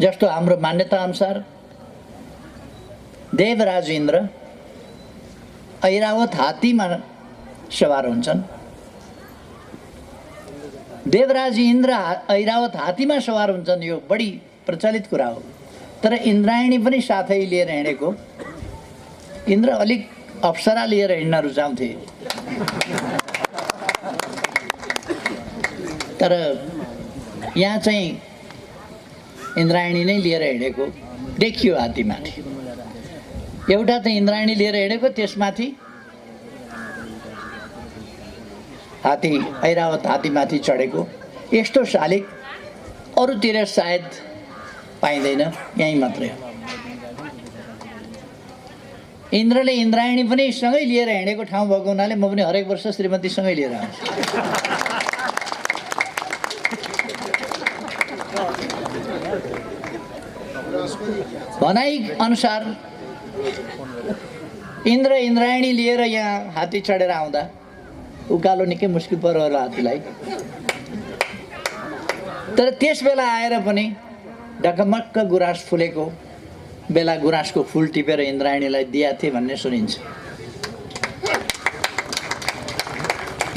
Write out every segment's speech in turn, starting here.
जस्तो हाम्रो मान्यता अनुसार देवराज इन्द्र ऐरावत हात्तीमा सवार हुन्छन्। देवराज इन्द्र ऐरावत हात्तीमा सवार हुन्छन्, यो बढी प्रचलित कुरा हो। तर इन्द्रायणी पनि साथै लिएर हिँडेको। इन्द्र अलिक अप्सरा लिएर हिँड्न रुचाउँथे, तर यहाँ चाहिँ इन्द्रायणी नै लिएर हिँडेको देखियो हात्तीमाथि। एउटा त इन्द्रायणी लिएर हिँडेको, त्यसमाथि हात्ती ऐरावत हात्तीमाथि चढेको। यस्तो शालिक अरूतिर सायद पाइँदैन, यहीँ मात्रै हो। इन्द्रले इन्द्रायणी पनि सँगै लिएर हिँडेको ठाउँ भएको हुनाले म पनि हरेक वर्ष श्रीमतीसँगै लिएर आउँछु। भनाइ अनुसार इन्द्र इन्द्रायणी लिएर यहाँ हात्ती चढेर आउँदा उकालो निकै मुस्किल पर्यो होला हात्तीलाई। तर त्यस बेला आएर पनि ढकमक्क गुराँस फुलेको बेला गुराँसको फुल टिपेर इन्द्रायणीलाई दिएका थिए भन्ने सुनिन्छ।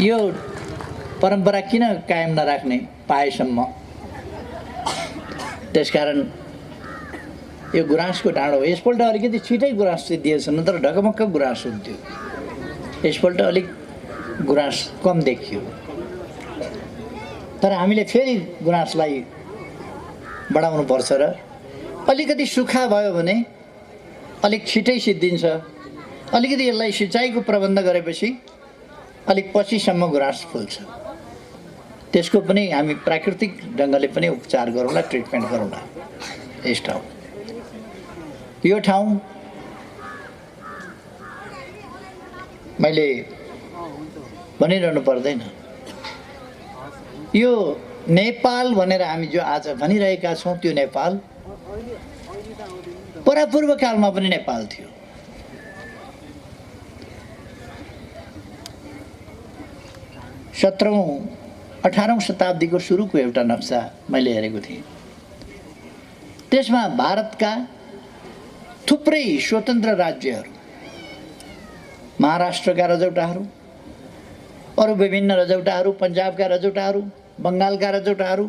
यो परम्परा किन कायम नराख्ने पाएसम्म? त्यसकारण यो गुराँसको डाँडो हो। यसपल्ट अलिकति छिटै गुराँस चाहिँ दिएछ, नत्र ढकमक्क गुराँस हुन्थ्यो। यसपल्ट अलिक गुराँस कम देखियो। तर हामीले फेरि गुराँसलाई बढाउनु पर्छ र अलिकति सुक्खा भयो भने अलिक छिटै सिद्धिन्छ। अलिकति यसलाई सिँचाइको प्रबन्ध गरेपछि अलिक पछिसम्म गुराँस फुल्छ। त्यसको पनि हामी प्राकृतिक ढङ्गले पनि उपचार गरौँला, ट्रिटमेन्ट गरौँला। यस ठाउँ यो ठाउँ मैले भनिरहनु पर्दैन। यो नेपाल भनेर हामी जो आज भनिरहेका छौँ, त्यो नेपाल परापूर्व कालमा पनि नेपाल थियो। सत्रौँ 18औं शताब्दीको सुरुको एउटा नक्सा मैले हेरेको थिएँ। त्यसमा भारतका थुप्रै स्वतन्त्र राज्यहरू, महाराष्ट्रका रजौटाहरू, अरू विभिन्न रजौटाहरू, पन्जाबका रजौटाहरू, बङ्गालका रजौटाहरू,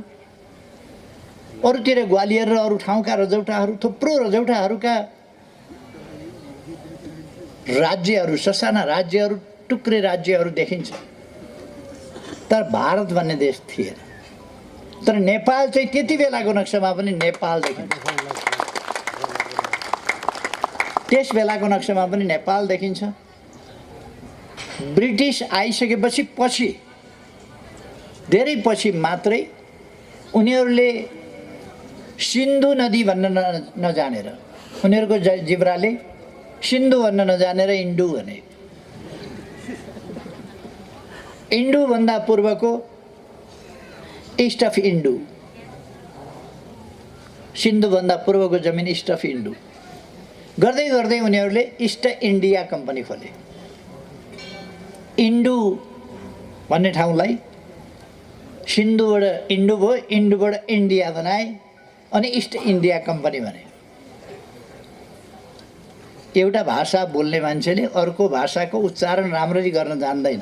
अरूतिर ग्वालियर र अरू ठाउँका रजौटाहरू, थुप्रो रजौटाहरूका राज्यहरू, ससाना राज्यहरू, टुक्रे राज्यहरू देखिन्छ। तर भारत भन्ने देश थिएन। तर नेपाल चाहिँ त्यति बेलाको नक्सामा पनि नेपाल देखिन्छ। त्यस बेलाको नक्सामा पनि नेपाल देखिन्छ। ब्रिटिस आइसकेपछि पछि, धेरै पछि मात्रै उनीहरूले सिन्धु नदी भन्न नजानेर, उनीहरूको जिब्राले सिन्धु भन्न नजानेर इन्डु भने। इन्डुभन्दा पूर्वको इस्ट अफ इन्डु, सिन्धुभन्दा पूर्वको जमिन इस्ट अफ इन्डु गर्दै गर्दै उनीहरूले इस्ट इन्डिया कम्पनी खोले। इन्डु भन्ने ठाउँलाई सिन्धुबाट इन्डु भयो, इन्डुबाट इन्डिया बनाए, अनि इस्ट इन्डिया कम्पनी भने। एउटा भाषा बोल्ने मान्छेले अर्को भाषाको उच्चारण राम्ररी गर्न जान्दैन।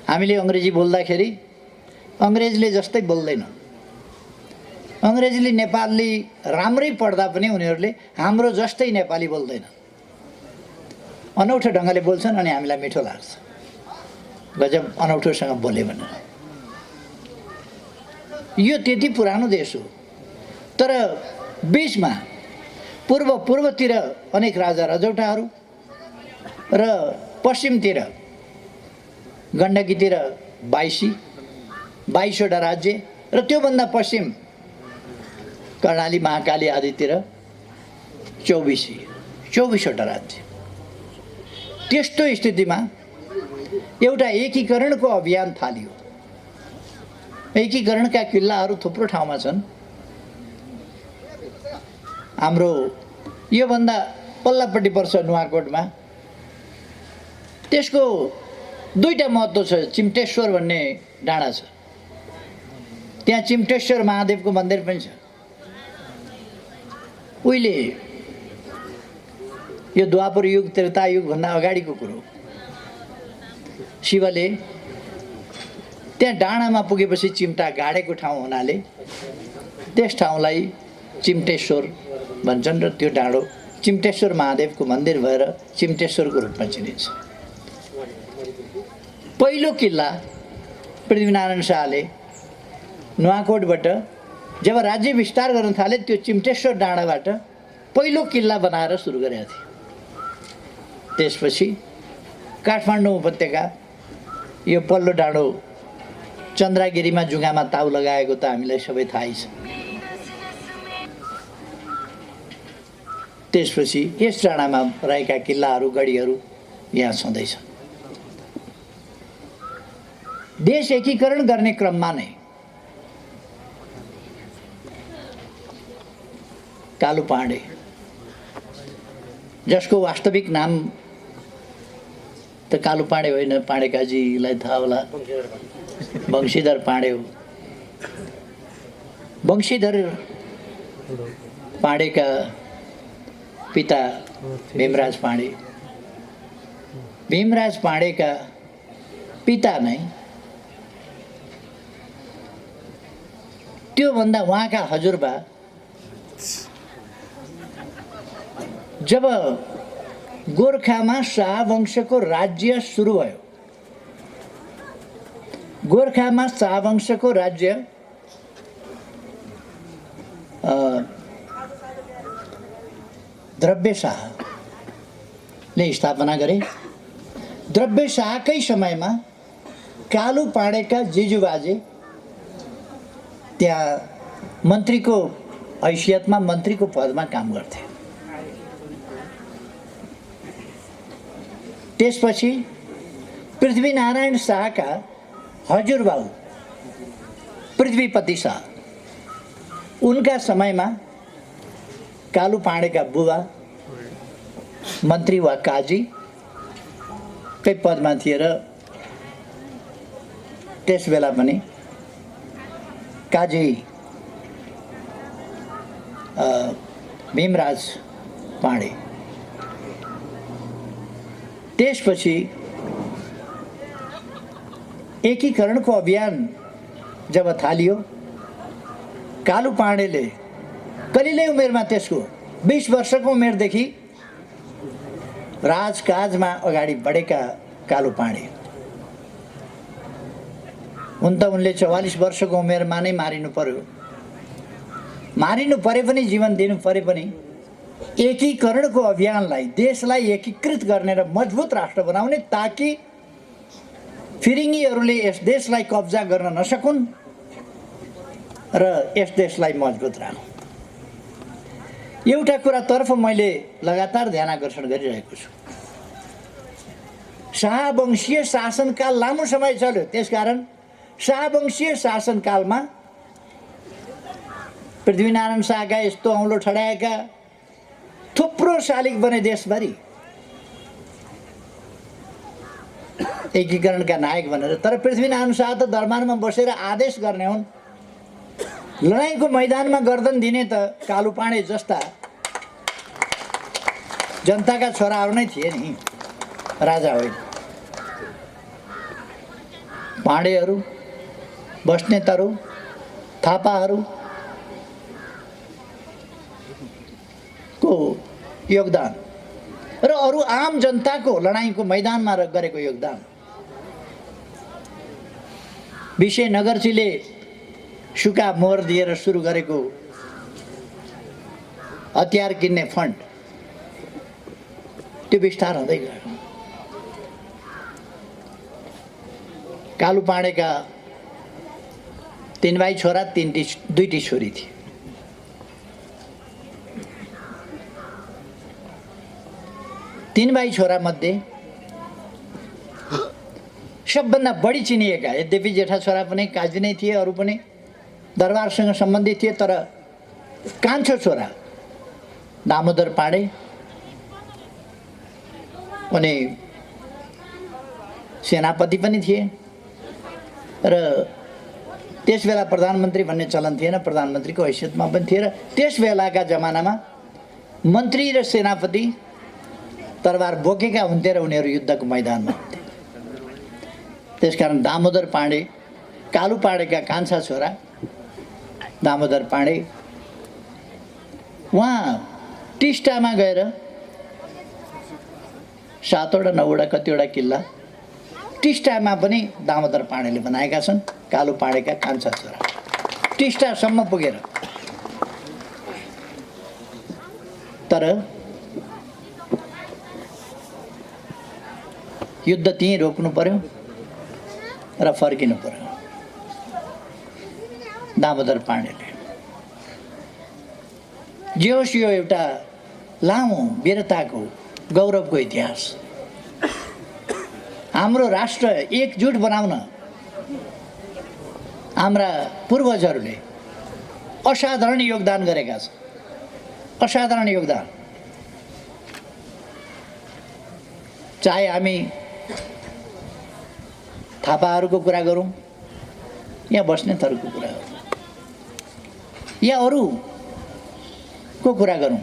हामीले अङ्ग्रेजी बोल्दाखेरि अङ्ग्रेजले जस्तै बोल्दैन। अङ्ग्रेजले नेपाली राम्रै पढ्दा पनि उनीहरूले हाम्रो जस्तै नेपाली बोल्दैन। अनौठो ढङ्गले बोल्छन् अनि हामीलाई मिठो लाग्छ, गजब अनौठोसँग बोले भनेर। यो त्यति पुरानो देश हो। तर बिचमा पूर्वतिर अनेक राजा रजौटाहरू र पश्चिमतिर गण्डकीतिर 22वटा राज्य र त्योभन्दा पश्चिम कर्णाली, महाकाली आदितिर 24वटा राज्य। त्यस्तो स्थितिमा एउटा एकीकरणको अभियान थालियो। एकीकरणका किल्लाहरू थुप्रो ठाउँमा छन्। हाम्रो योभन्दा पल्लापट्टि पर्छ नुवाकोटमा। त्यसको दुईटा महत्त्व छ। चिम्टेश्वर भन्ने डाँडा छ, त्यहाँ चिम्टेश्वर महादेवको मन्दिर पनि छ। उहिले यो द्वापर युग त्रेता युगभन्दा अगाडिको कुरो। शिवले त्यहाँ डाँडामा पुगेपछि चिम्टा गाडेको ठाउँ हुनाले त्यस ठाउँलाई चिम्टेश्वर भन्छन् र त्यो डाँडो चिम्टेश्वर महादेवको मन्दिर भएर चिम्टेश्वरको रूपमा चिनिन्छ। पहिलो किल्ला पृथ्वीनारायण शाहले नुवाकोटबाट जब राज्य विस्तार गर्न थाले त्यो चिम्टेश्वर डाँडाबाट पहिलो किल्ला बनाएर सुरु गरेका थिए। त्यसपछि काठमाडौँ उपत्यका यो पल्लो डाँडो चन्द्रगिरीमा जुगामा ताउ लगाएको त हामीलाई सबै थाहै छ। त्यसपछि यस डाँडामा रहेका किल्लाहरू गढीहरू यहाँ छँदैछ। देश एकीकरण गर्ने क्रममा नै कालु पाँडे, जसको वास्तविक नाम त कालु पाँडे होइन, पाँडेकाजीलाई थाहा होला, वंशीधर पाँडे हो। वंशीधर पाँडेका पिता भीमराज पाँडे, भीमराज पाँडेका पिता नै त्योभन्दा उहाँका हजुरबा जब गोर्खामा शाह वंशको राज्य सुरु भयो, गोर्खामा शाह वंशको राज्य द्रव्य शाहले स्थापना गरे। द्रव्य शाहकै समयमा कालु पाँडेका जिजुबाजे त्यहाँ मन्त्रीको हैसियतमा मन्त्रीको पदमा काम गर्थे। त्यसपछि पृथ्वीनारायण शाहका हजुरबाउ पृथ्वीपति शाह, उनका समयमा कालु पाँडेका बुबा मन्त्री वा काजी कै पदमा थिए र त्यस बेला पनि काजी भीमराज पाँडे। त्यसपछि एकीकरणको अभियान जब थालियो, कालु पाँडेले कलिलै उमेरमा, त्यसको 20 वर्षको उमेरदेखि राजकाजमा अगाडि बढेका कालु पाँडे हुन त उनले 44 वर्षको उमेरमा नै मारिनु पर्यो। मारिनु परे पनि, जीवन दिनु परे पनि एकीकरणको अभियानलाई, देशलाई एकीकृत गर्ने र मजबुत राष्ट्र बनाउने, ताकि फिरिङ्गीहरूले यस देशलाई कब्जा गर्न नसकुन् र यस देशलाई मजबुत राखौँ। एउटा कुरातर्फ मैले लगातार ध्यान आकर्षण गरिरहेको छु। शाहवंशीय शासनकाल लामो समय चल्यो, त्यसकारण शाहवंशीय शासनकालमा पृथ्वीनारायण शाहका यस्तो औँलो ठडाएका थुप्रो शालिग बने देशभरि एकीकरणका नायक भनेर। तर पृथ्वीनारायण शाह त दरबारमा बसेर आदेश गर्ने हुन्, लडाइँको मैदानमा गर्दन दिने त कालु पाँडे जस्ता जनताका छोराहरू नै थिए नि, राजा होइन। पाँडेहरू, बस्नेतहरू, थापाहरू को योगदान र अरू आम जनताको लडाइँको मैदानमा गरेको योगदान, विजयनगरजीले सुका मोहर दिएर सुरु गरेको हतियार किन्ने फन्ड, त्यो विस्तार हुँदै गयो। कालु पाँडेका 3 भाइ छोरा, 2टी छोरी थिए। तीन भाइ छोरा मध्ये सबभन्दा बढी चिनिएका, यद्यपि जेठा छोरा पनि काजी नै थिए, अरू पनि दरबारसँग सम्बन्धित थिए, तर कान्छो छोरा दामोदर पाँडे उनी सेनापति पनि थिए र त्यसबेला प्रधानमन्त्री भन्ने चलन थिएन, प्रधानमन्त्रीको हैसियतमा पनि थिए र त्यस बेलाका जमानामा मन्त्री र सेनापति तरबार बोकेका हुन्थे र उनीहरू युद्धको मैदानमा हुन्थे। त्यसकारण दामोदर पाण्डे, कालु पाण्डेका कान्छा छोरा दामोदर पाण्डे, उहाँ टिस्टामा गएर 7वटा 9वटा कतिवटा किल्ला टिस्टामा पनि दामोदर पाण्डेले बनाएका छन्। कालु पाण्डेका कान्छा छोरा टिस्टासम्म पुगेर। तर युद्ध त्यहीँ रोक्नु पर्यो र फर्किनु पर्यो दामोदर पाण्डेले। जे होस्, यो एउटा लामो वीरताको गौरवको इतिहास। हाम्रो राष्ट्र एकजुट बनाउन हाम्रा पूर्वजहरूले असाधारण योगदान गरेका छन्। असाधारण योगदान। चाहे हामी थापाहरूको कुरा गरौँ या बस्नेतहरूको कुरा गरौँ या अरूको कुरा गरौँ,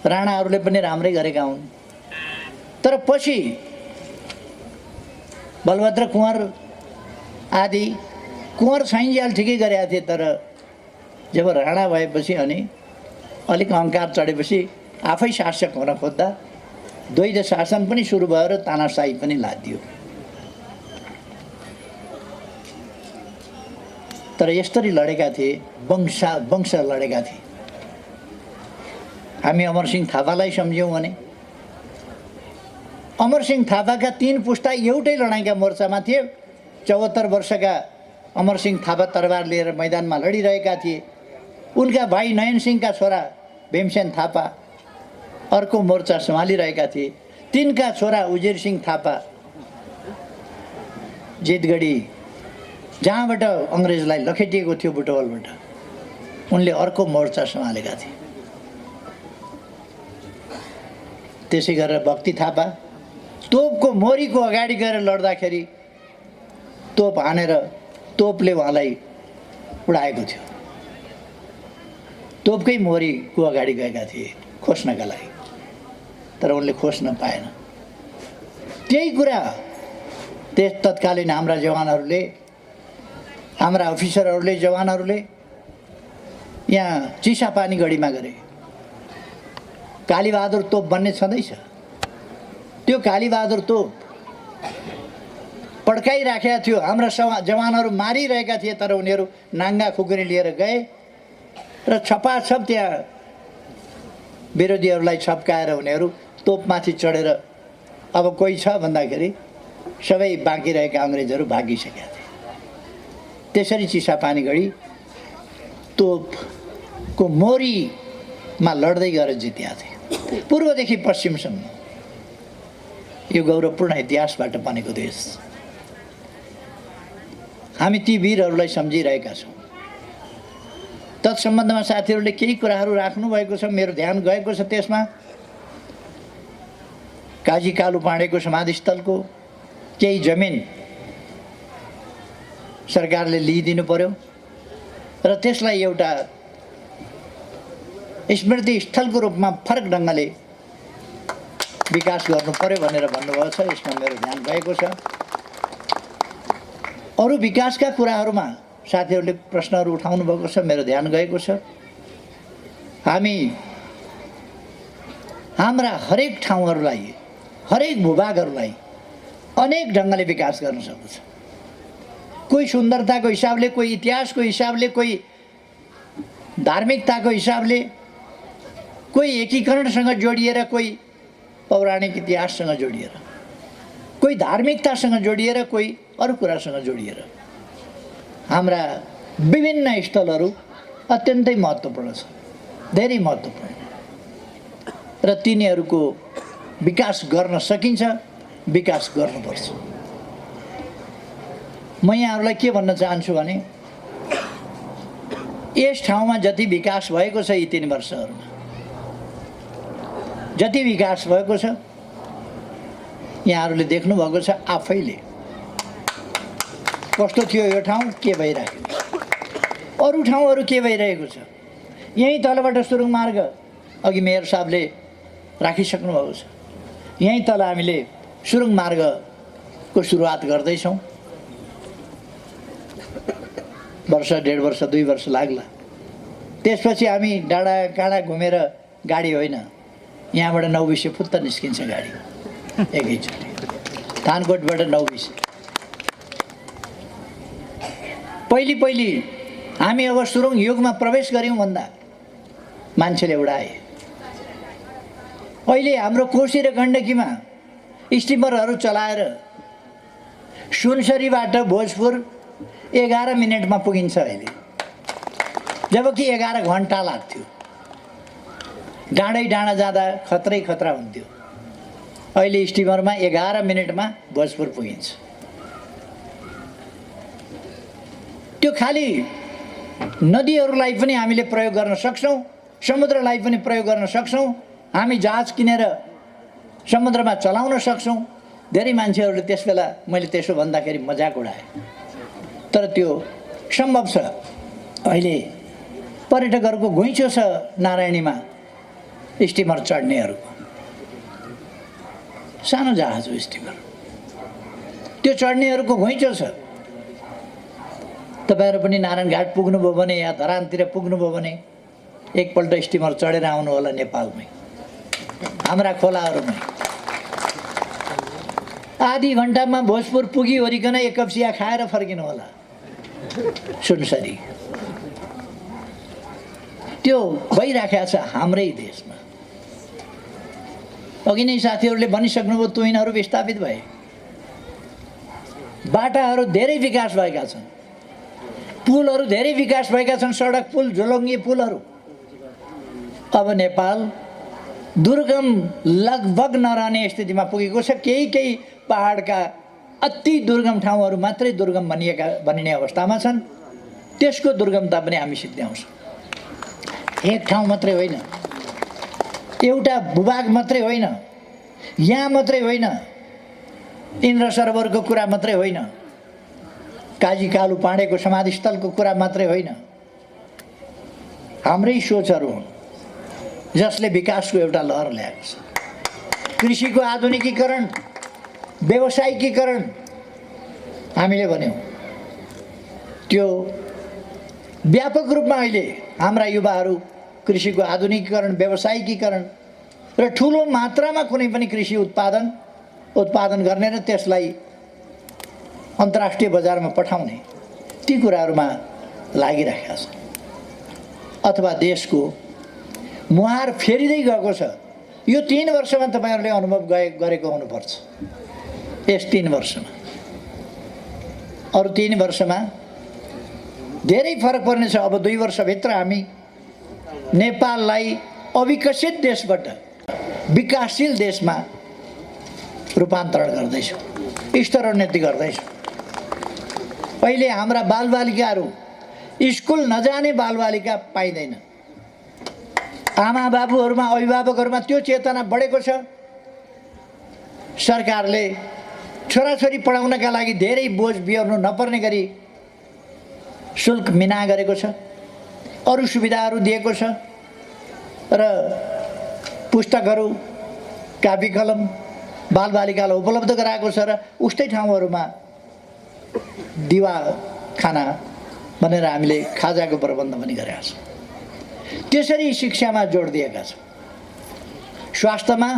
राणाहरूले पनि राम्रै गरेका हुन्। तर पछि बलभद्र कुँवर आदि कुँवर छैन्जेल ठिकै गरेका थिए, तर जब राणा भएपछि अनि अलिक अहङ्कार चढेपछि आफै शासक हुन खोज्दा द्वैध शासन पनि सुरु भयो र तानाशाही पनि लादियो। तर यसरी लडेका थिए, वंश लडेका थिए। हामी अमरसिंह थापालाई सम्झ्यौँ भने अमरसिंह थापाका 3 पुस्ता एउटै लडाइँका मोर्चामा थिए। 74 वर्षका अमरसिंह थापा तरबार लिएर मैदानमा लडिरहेका थिए। उनका भाइ नयनसिंहका छोरा भीमसेन थापा अर्को मोर्चा सम्हालिरहेका थिए। तिनका छोरा उजिरसिंह थापा जितगढी, जहाँबाट अङ्ग्रेजलाई लखेटिएको थियो बुटवलबाट, उनले अर्को मोर्चा सम्हालेका थिए। त्यसै गरेर भक्ति थापा तोपको मोरीको अगाडि गएर लड्दाखेरि तोप हानेर तोपले उहाँलाई उडाएको थियो। तोपकै मोरीको अगाडि गएका थिए खोज्नका लागि, तर उनले खोज्न पाएन। त्यही कुरा तत्कालीन हाम्रा जवानहरूले, हाम्रा अफिसरहरूले, जवानहरूले यहाँ चिसापानी गढीमा गरे। कालीबहादुर तोप भन्ने छँदैछ। त्यो कालीबहादुर तोप पड्काइराखेका थियो। हाम्रा जवानहरू मारिरहेका थिए, तर उनीहरू नाङ्गा खुकुरी लिएर गए र छपाछप त्यहाँ विरोधीहरूलाई छप्काएर उनीहरू तोपमाथि चढेर अब कोही छ भन्दाखेरि सबै बाँकी रहेका अङ्ग्रेजहरू भागिसकेका थिए। त्यसरी चिसापानी गढी तोपको मोरीमा लड्दै गएर जितेका थिए, पूर्वदेखि पश्चिमसम्म। यो गौरवपूर्ण इतिहासबाट बनेको देश। हामी ती वीरहरूलाई सम्झिरहेका छौँ। तत्सम्बन्धमा साथीहरूले केही कुराहरू राख्नुभएको छ, मेरो ध्यान गएको छ त्यसमा। काजी कालु पाण्डेको समाधिस्थलको केही जमिन सरकारले लिइदिनु पर्यो र त्यसलाई एउटा स्मृति स्थलको रूपमा फरक ढङ्गले विकास गर्नु पर्यो भनेर भन्नुभएको छ। यसमा मेरो ध्यान गएको छ। अरू विकासका कुराहरूमा साथीहरूले प्रश्नहरू उठाउनु भएको छ, मेरो ध्यान गएको छ। हामी हाम्रा हरेक ठाउँहरूलाई, हरेक भूभागहरूलाई अनेक ढङ्गले विकास गर्न सक्छ। कोही सुन्दरताको हिसाबले, कोही इतिहासको हिसाबले, कोही धार्मिकताको हिसाबले, कोही एकीकरणसँग जोडिएर, कोही पौराणिक इतिहाससँग जोडिएर, कोही धार्मिकतासँग जोडिएर, कोही अरू कुरासँग जोडिएर हाम्रा विभिन्न स्थलहरू अत्यन्तै महत्त्वपूर्ण छ, धेरै महत्त्वपूर्ण। र तिनीहरूको विकास गर्न सकिन्छ, विकास गर्नुपर्छ। म यहाँहरूलाई के भन्न चाहन्छु भने यस ठाउँमा जति विकास भएको छ, यी 3 वर्षहरूमा जति विकास भएको छ, यहाँहरूले देख्नुभएको छ आफैले। कस्तो थियो यो ठाउँ, के भइरहेको छ, अरू ठाउँहरू के भइरहेको छ, यहीँ तलबाट सुरुङ मार्ग अघि मेयर साहबले राखिसक्नु भएको छ। यहीँ तल हामीले सुरुङ मार्गको सुरुवात गर्दैछौँ। वर्ष, 1.5 वर्ष, 2 वर्ष लाग्ला। त्यसपछि हामी डाँडा काँडा घुमेर गाडी होइन, यहाँबाट 9 फुत्त निस्किन्छ गाडी एकैचोटि, थानकोटबाट 9 पहिली हामी अब सुरुङ युगमा प्रवेश गऱ्यौँ भन्दा मान्छेले उडाए। अहिले हाम्रो कोशी र गण्डकीमा स्टिमरहरू चलाएर सुनसरीबाट भोजपुर 11 मिनटमा पुगिन्छ अहिले, जबकि 11 घन्टा लाग्थ्यो। डाँडा जाँदा खतरै खतरा हुन्थ्यो। अहिले स्टिमरमा 11 मिनटमा भोजपुर पुगिन्छ। त्यो खाली नदीहरूलाई पनि हामीले प्रयोग गर्न सक्छौँ, समुद्रलाई पनि प्रयोग गर्न सक्छौँ। हामी जहाज किनेर समुद्रमा चलाउन सक्छौँ। धेरै मान्छेहरूले त्यसबेला मैले त्यसो भन्दाखेरि मजाक उडाए, तर त्यो सम्भव छ। अहिले पर्यटकहरूको घुइँचो छ नारायणीमा स्टिमर चढ्नेहरूको। सानो जहाज हो स्टिमर, त्यो चढ्नेहरूको घुइँचो छ। तपाईँहरू पनि नारायणघाट पुग्नुभयो भने या धरानतिर पुग्नुभयो भने एकपल्ट स्टिमर चढेर आउनु होला नेपालमै, हाम्रा खोलाहरूमै। आधी घन्टामा भोजपुर पुगिओरिकन एक कप चिया खाएर फर्किनु होला सुनसरी। त्यो भइराखेको छ हाम्रै देशमा। अघि नै साथीहरूले भनिसक्नुभयो, तुहिनहरू विस्थापित भए, बाटाहरू धेरै विकास भएका छन्, पुलहरू धेरै विकास भएका छन्, सडक पुल, झोलङ्गी पुलहरू। अब नेपाल दुर्गम लगभग नरहने स्थितिमा पुगेको छ। केही पहाडका अति दुर्गम ठाउँहरू मात्रै दुर्गम भनिने अवस्थामा छन्। त्यसको दुर्गमता पनि हामी सिद्ध्याउँछौँ। एक ठाउँ मात्रै होइन, एउटा भूभाग मात्रै होइन, यहाँ मात्रै होइन, इन्द्र सरोवरको कुरा मात्रै होइन, काजी कालु पाँडेको समाधिस्थलको कुरा मात्रै होइन, हाम्रै सोचहरू हुन् जसले विकासको एउटा लहर ल्याएको छ। कृषिको आधुनिकीकरण, व्यावसायिकीकरण हामीले भन्यौँ, त्यो व्यापक रूपमा अहिले हाम्रा युवाहरू कृषिको आधुनिकीकरण, व्यावसायिकीकरण र ठुलो मात्रामा कुनै पनि कृषि उत्पादन गर्ने र त्यसलाई अन्तर्राष्ट्रिय बजारमा पठाउने ती कुराहरूमा लागिरहेका छन्। अथवा देशको मुहार फेरिँदै गएको छ। यो 3 वर्षमा तपाईँहरूले अनुभव गरेको हुनुपर्छ। यस 3 वर्षमा, अरू 3 वर्षमा धेरै फरक पर्नेछ। अब 2 वर्षभित्र हामी नेपाललाई अविकसित देशबाट विकासशील देशमा रूपान्तरण गर्दैछौँ, स्तरोन्नति गर्दैछौँ। अहिले हाम्रा बालबालिकाहरू स्कुल नजाने बालबालिका पाइँदैन। आमा बाबुहरूमा, अभिभावकहरूमा त्यो चेतना बढेको छ। सरकारले छोराछोरी पढाउनका लागि धेरै बोझ बिहोर्नु नपर्ने गरी शुल्क मिना गरेको छ, अरू सुविधाहरू दिएको छ र पुस्तकहरू, कापी कलम बालबालिकालाई उपलब्ध गराएको छ र उस्तै ठाउँहरूमा दिवा खाना भनेर हामीले खाजाको प्रबन्ध पनि गरेका छौँ। त्यसरी शिक्षामा जोड दिएका छौँ। स्वास्थ्यमा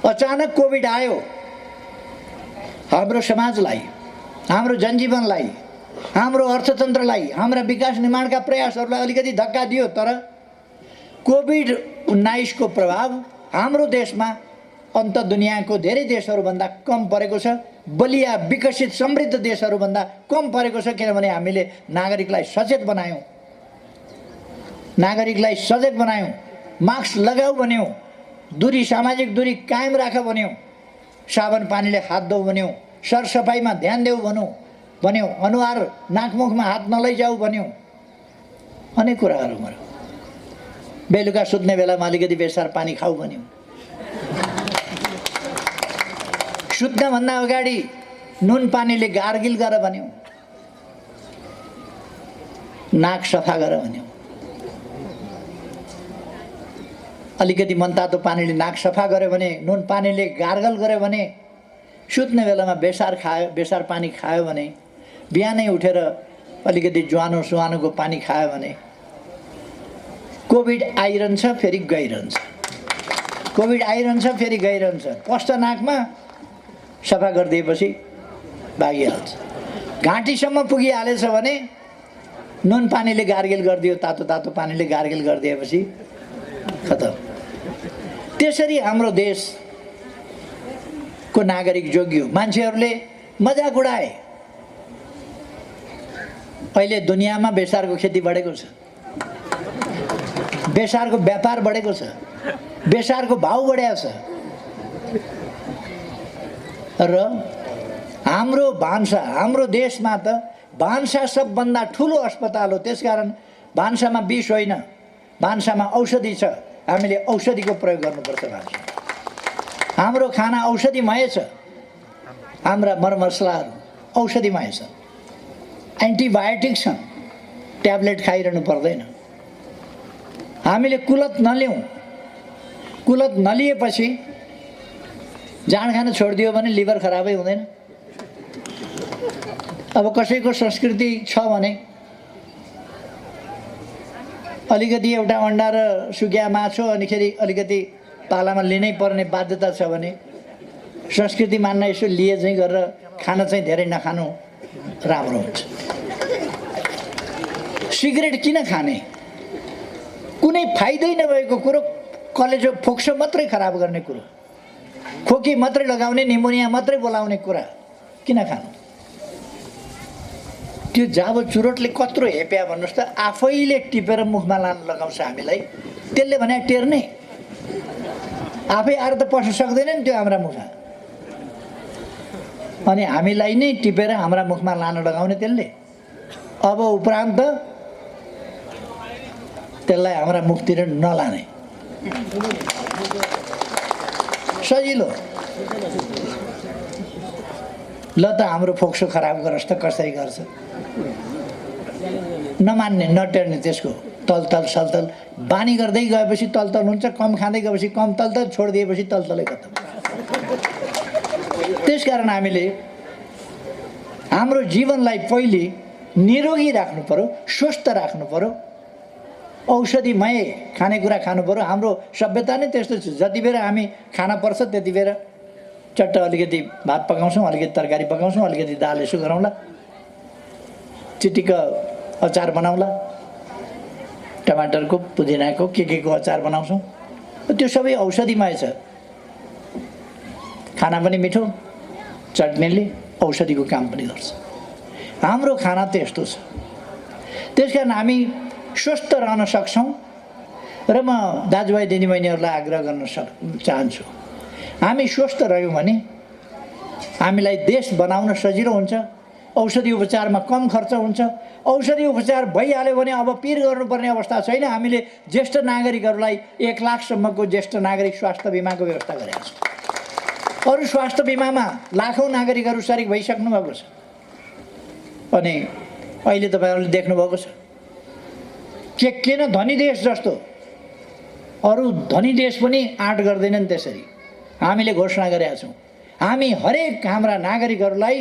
अचानक कोभिड आयो, हाम्रो समाजलाई, हाम्रो जनजीवनलाई, हाम्रो अर्थतन्त्रलाई, हाम्रा विकास निर्माणका प्रयासहरूलाई अलिकति धक्का दियो। तर कोभिड-19 को प्रभाव हाम्रो देशमा अन्त दुनियाँको धेरै देशहरूभन्दा कम परेको छ। बलिया विकसित समृद्ध देशहरूभन्दा कम परेको छ। किनभने हामीले नागरिकलाई सचेत बनायौँ, नागरिकलाई सजग बनायौँ, मास्क लगाऊ भन्यौँ, दूरी, सामाजिक दूरी कायम राख भन्यौँ, साबन पानीले हात धोऊ भन्यौँ, सरसफाइमा ध्यान देऊ भन्यौँ, अनुहार नाकमुखमा हात नलैजाऊ भन्यौँ। अनेक कुराहरू गर्यौँ। बेलुका सुत्ने बेलामा अलिकति बेसार पानी खाऊ भन्यौँ। सुत्नभन्दा अगाडि नुन पानीले गार्गिल गर भन्यौँ, नाक सफा गर भन्यौँ। अलिकति मनतातो पानीले नाक सफा गर्यो भने, नुन पानीले गार्गल गर्यो भने, सुत्ने बेलामा बेसार पानी खायो भने, बिहानै उठेर अलिकति ज्वानो सुवानोको पानी खायो भने कोभिड आइरहन्छ फेरि गइरहन्छ, कोभिड आइरहन्छ फेरि गइरहन्छ। पस्छ नाकमा, सफा गरिदिएपछि भागिहाल्छ। घाँटीसम्म पुगिहालेछ भने नुन पानीले गार्गेल गरिदियो, तातो तातो पानीले गार्गेल गरिदिएपछि खतम। त्यसरी हाम्रो देशको नागरिक जोगियो। मान्छेहरूले मजाक उडाए। अहिले दुनियाँमा बेसारको खेती बढेको छ, बेसारको व्यापार बढेको छ, बेसारको भाउ बढेको छ। र हाम्रो भान्सा, हाम्रो देशमा त भान्सा सबभन्दा ठुलो अस्पताल हो। त्यसकारण भान्सामा विष होइन, भान्सामा औषधि छ। हामीले औषधिको प्रयोग गर्नुपर्छ। भान्सा हाम्रो खाना औषधिमय छ, हाम्रा मरमसलाहरू औषधिमय छ, एन्टिबायोटिक छन्, ट्याब्लेट खाइरहनु पर्दैन। हामीले कुलत नलिउँ। कुलत नलिएपछि जाँड खान छोडिदियो भने लिभर खराबै हुँदैन। अब कसैको संस्कृति छ भने अलिकति एउटा अन्डा र सुकिया माछो अनिखेरि अलिकति पालामा लिनै पर्ने बाध्यता छ भने संस्कृति मान्न यसो लिए चाहिँ गरेर खाना चाहिँ धेरै नखानु राम्रो हुन्छ। सिगरेट किन खाने? कुनै फाइदै नभएको कुरो, कलेजो फोक्सो मात्रै खराब गर्ने कुरो, खोकी मात्रै लगाउने, निमोनिया मात्रै बोलाउने कुरा किन खानु? त्यो जाबो चुरोटले कत्रो हेप्या भन्नुहोस् त। आफैले टिपेर मुखमा लान लगाउँछ हामीलाई, त्यसले भने टेर्ने। आफै आएर त पस्न सक्दैन नि त्यो हाम्रा मुखमा, अनि हामीलाई नै टिपेर हाम्रा मुखमा लान लगाउने त्यसले। अब उपरान्त त्यसलाई हाम्रा मुखतिर नलाने, सजिलो। ल त हाम्रो फोक्सो खराब गरोस् त, कसरी गर्छ? नमान्ने, नटेर्ने, त्यसको तलतल सलतल बानी गर्दै गएपछि तलतल हुन्छ, कम खाँदै गएपछि कम तलतल, छोडिदिएपछि तलतलै खतम। त्यसकारण हामीले हाम्रो जीवनलाई पहिले निरोगी राख्नु पर्यो, स्वस्थ राख्नु पर्यो, औषधिमय खानेकुरा खानु पर्यो। हाम्रो सभ्यता नै त्यस्तो छ। जति बेर हामी खाना पर्छ त्यति बेर चट्ट अलिकति भात पकाउँछौँ, अलिकति तरकारी पकाउँछौँ, अलिकति दाल यसो गरौँला, चिटिक्क अचार बनाउँला, टमाटरको, पुदिनाको, के को अचार बनाउँछौँ। त्यो सबै औषधिमय छ। खाना पनि मिठो, चटनीले औषधिको काम पनि गर्छ। हाम्रो खाना त्यस्तो छ। त्यसकारण हामी स्वस्थ रहन सक्छौँ। र म दाजुभाइ दिदीबहिनीहरूलाई आग्रह गर्न चाहन्छु, हामी स्वस्थ रह्यौँ भने हामीलाई देश बनाउन सजिलो हुन्छ। औषधि उपचारमा कम खर्च हुन्छ। औषधि उपचार भइहाल्यो भने अब पिर गर्नुपर्ने अवस्था छैन। हामीले ज्येष्ठ नागरिकहरूलाई 1 लाखसम्मको ज्येष्ठ नागरिक स्वास्थ्य बिमाको व्यवस्था गरेका छौँ। अरू स्वास्थ्य बिमामा लाखौँ नागरिकहरू सरिक भइसक्नु भएको छ। अनि अहिले तपाईँहरूले देख्नुभएको छ किन धनी देश जस्तो अरू धनी देश पनि आँट गर्दैनन्। त्यसरी हामीले घोषणा गरेका छौँ, हामी हरेक हाम्रा नागरिकहरूलाई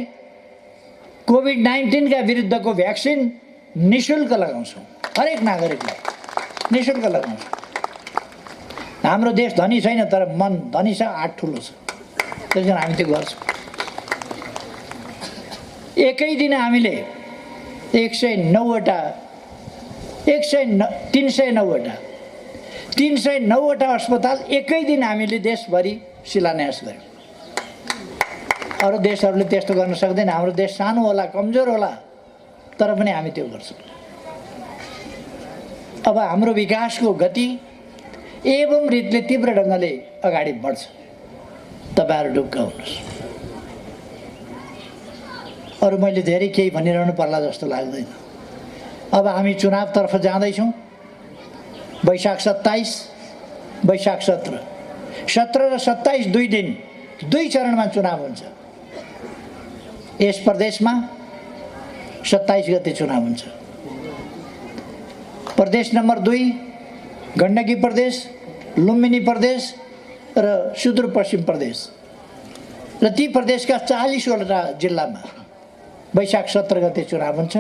कोभिड-19 का विरुद्धको भ्याक्सिन निःशुल्क लगाउँछौँ। हरेक नागरिकलाई निःशुल्क लगाउँछौँ। हाम्रो देश धनी छैन, तर मन धनी छ, आँट ठुलो छ। त्यसकारण हामी त्यो गर्छौँ। एकै दिन हामीले 309वटा अस्पताल एकै दिन हामीले देशभरि शिलान्यास गर्यौँ। अरू देशहरूले त्यस्तो गर्न सक्दैन। हाम्रो देश सानो होला, कमजोर होला, तर पनि हामी त्यो गर्छौँ। अब हाम्रो विकासको गति एवं रीतिले तीव्र ढङ्गले अगाडि बढ्छ। तपाईँहरू ढुक्क हुनुहोस्। अरू मैले धेरै केही भनिरहनु पर्ला जस्तो लाग्दैन। अब हामी चुनावतर्फ जाँदैछौँ। वैशाख 27, वैशाख 17 र 27 दुई दिन, 2 चरणमा चुनाव हुन्छ। यस प्रदेशमा 27 गते चुनाव हुन्छ। प्रदेश नम्बर 2 गण्डकी प्रदेश लुम्बिनी प्रदेश र सुदूरपश्चिम प्रदेश र ती प्रदेशका 40वटा जिल्लामा वैशाख 17 गते चुनाव हुन्छ।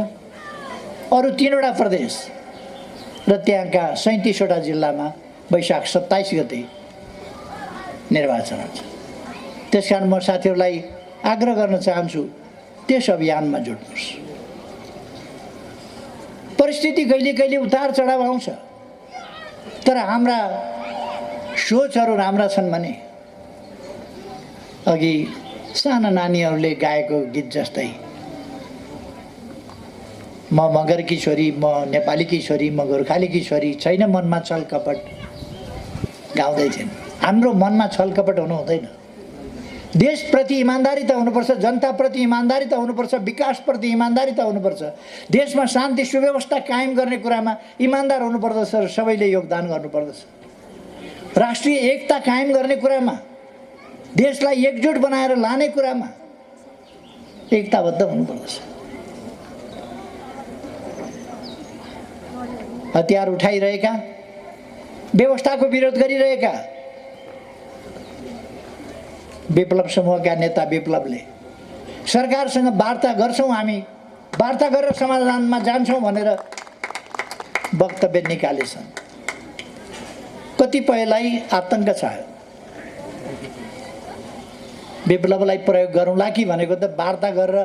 अरू 3वटा प्रदेश र त्यहाँका 37वटा जिल्लामा वैशाख 27 गते निर्वाचन हुन्छ। त्यसकारण म साथीहरूलाई आग्रह गर्न चाहन्छु, त्यस अभियानमा जुट्नुहोस्। परिस्थिति कहिले कहिले उतार चढाव आउँछ, तर हाम्रा सोचहरू राम्रा छन् भने अघि साना नानीहरूले गाएको गीत जस्तै म मगरकी छोरी, म नेपालीकी छोरी, म गोर्खालीकी छोरी, छैन मनमा छल कपट गाउँदै थिइन्। हाम्रो मनमा छल कपट हुनु हुँदैन। देशप्रति इमान्दारिता हुनुपर्छ, जनताप्रति इमान्दारिता हुनुपर्छ, विकासप्रति इमान्दारिता हुनुपर्छ, देशमा शान्ति सुव्यवस्था कायम गर्ने कुरामा इमान्दार हुनुपर्दछ र सबैले योगदान गर्नुपर्दछ। राष्ट्रिय एकता कायम गर्ने कुरामा, देशलाई एकजुट बनाएर लाने कुरामा एकताबद्ध हुनुपर्दछ। हतियार उठाइरहेका, व्यवस्थाको विरोध गरिरहेका विप्लव समूहका नेता विप्लवले सरकारसँग वार्ता गर्छौँ, हामी वार्ता गरेर समाधानमा जान्छौँ भनेर वक्तव्य निकालेछन्। कतिपयलाई आतंक छायो। विप्लवलाई प्रयोग गरौँला कि भनेको त वार्ता गरेर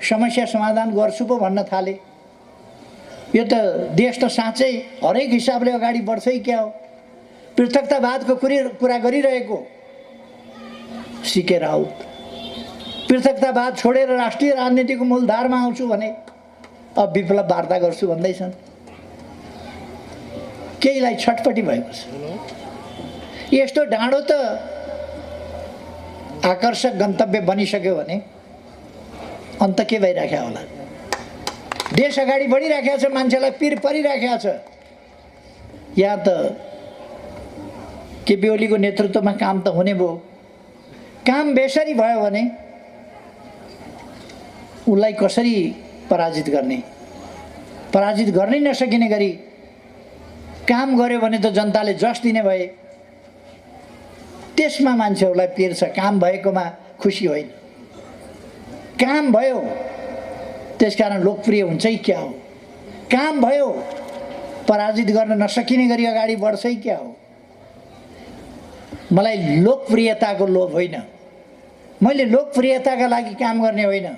समस्या समाधान गर्छु पो भन्न थाले। यो त देश त साँच्चै हरेक हिसाबले अगाडि बढ्छ है क्या हो? पृथकतावादको कुरा गरिरहेको सिके राउत पृथकतावाद छोडेर राष्ट्रिय राजनीतिको मूलधारमा आउँछु भने अब विप्लव वार्ता गर्छु भन्दैछन्। केहीलाई छटपटी भएको छ। यस्तो डाँडो त आकर्षक गन्तव्य बनिसक्यो भने अन्त के भइराख्या होला? देश अगाडि बढिराखेको छ, मान्छेलाई पिर परिराखेको छ। यहाँ त केपी ओलीको नेतृत्वमा काम त हुने भयो, काम बेसरी भयो भने उसलाई कसरी पराजित गर्ने? पराजित गर्नै नसकिने गरी काम गर्यो भने त जनताले जस दिने भए। त्यसमा मान्छेहरूलाई पिर छ। काम भएकोमा खुसी होइन। काम भयो त्यसकारण लोकप्रिय हुन्छ है क्या हो? काम भयो पराजित गर्न नसकिने गरी अगाडि बढ्छ है क्या हो? मलाई लोकप्रियताको लोभ होइन। मैले लोकप्रियताका लागि काम गर्ने होइन।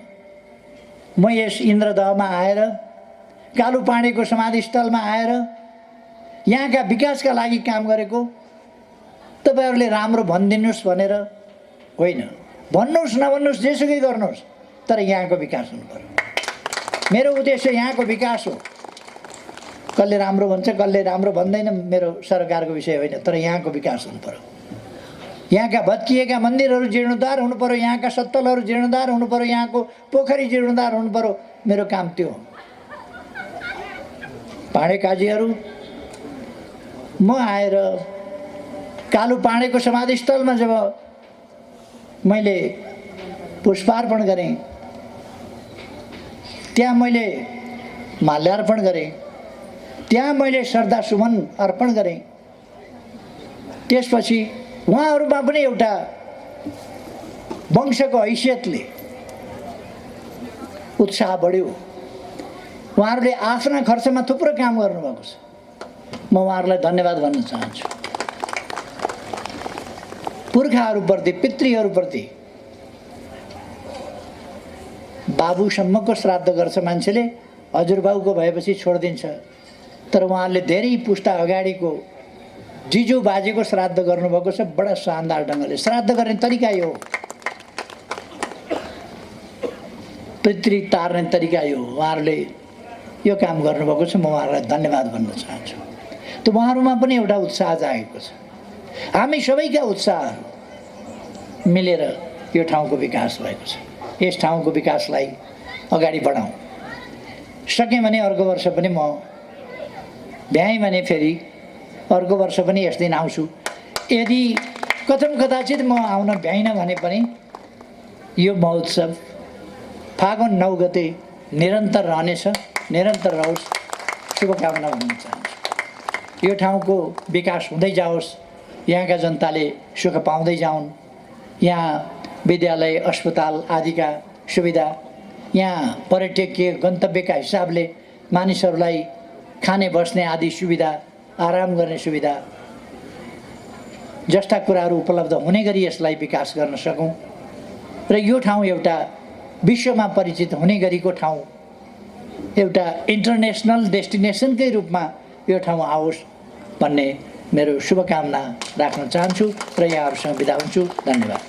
म यस इन्द्रदहमा आएर, कालुपाँडेको समाधिस्थलमा आएर यहाँका विकासका लागि काम गरेको। तपाईहरुले राम्रो भनिदिनुस् भनेर होइन, भन्नुस् नभन्नुस् जेसुकै गर्नुस्, तर यहाँको विकास हुनु पर्यो। मेरो उद्देश्य यहाँको विकास हो। कसले राम्रो भन्छ कसले राम्रो भन्दैन मेरो सरकारको विषय होइन, तर यहाँको विकास हुनु पर्यो। यहाँका भत्किएका मन्दिरहरू जीर्णोद्धार हुनु पर्यो, यहाँका सत्तलहरू जीर्णोद्धार हुनु पर्यो, यहाँको पोखरी जीर्णोद्धार हुनु पर्यो। मेरो काम त्यो हो। पाँडे काजीहरू, म आएर कालुपाँडेको समाधिस्थलमा जब मैले पुष्पार्पण गरेँ, त्यहाँ मैले माल्यार्पण गरेँ, त्यहाँ मैले श्रद्धा सुमन अर्पण गरेँ। त्यसपछि उहाँहरूमा पनि एउटा वंशको हैसियतले उत्साह बढ्यो। उहाँहरूले आफ्ना खर्चमा थुप्रो काम गर्नुभएको छ। म उहाँहरूलाई धन्यवाद भन्न चाहन्छु। पुर्खाहरूप्रति, पितृहरूप्रति बाबुसम्मको श्राद्ध गर्छ मान्छेले, हजुरबाउको भएपछि छोडिदिन्छ। तर उहाँहरूले धेरै पुस्ता अगाडिको जिजु बाजेको श्राद्ध गर्नुभएको छ। बडा शानदार ढङ्गले श्राद्ध गर्ने तरिका यो, पितृ तार्ने तरिका यो। उहाँहरूले यो काम गर्नुभएको छ। म उहाँहरूलाई धन्यवाद भन्न चाहन्छु। त उहाँहरूमा पनि एउटा उत्साह जागेको छ। हामी सबैका उत्साहहरू मिलेर यो ठाउँको विकास भएको छ। यस ठाउँको विकासलाई अगाडि बढाउँ। सकेँ भने अर्को वर्ष पनि म भ्याएँ भने फेरि अर्को वर्ष पनि यस दिन आउँछु। यदि कदाचित म आउन भ्याइनँ भने पनि यो महोत्सव फागुन 9 गते निरन्तर रहनेछ। निरन्तर रहोस्, शुभकामना भन्न चाहन्छु। यो ठाउँको विकास हुँदै जाओस्, यहाँका जनताले सुख पाउँदै जाउन्, यहाँ विद्यालय अस्पताल आदिका सुविधा, यहाँ पर्यटकीय गन्तव्यका हिसाबले मानिसहरूलाई खाने बस्ने आदि सुविधा, आराम गर्ने सुविधा जस्ता कुराहरू उपलब्ध हुने गरी यसलाई विकास गर्न सकौँ र यो ठाउँ एउटा विश्वमा परिचित हुने गरीको ठाउँ, एउटा इन्टरनेसनल डेस्टिनेसनकै रूपमा यो ठाउँ आओस् भन्ने मेरो शुभकामना राख्न चाहन्छु र यहाँहरूसँग बिदा हुन्छु। धन्यवाद।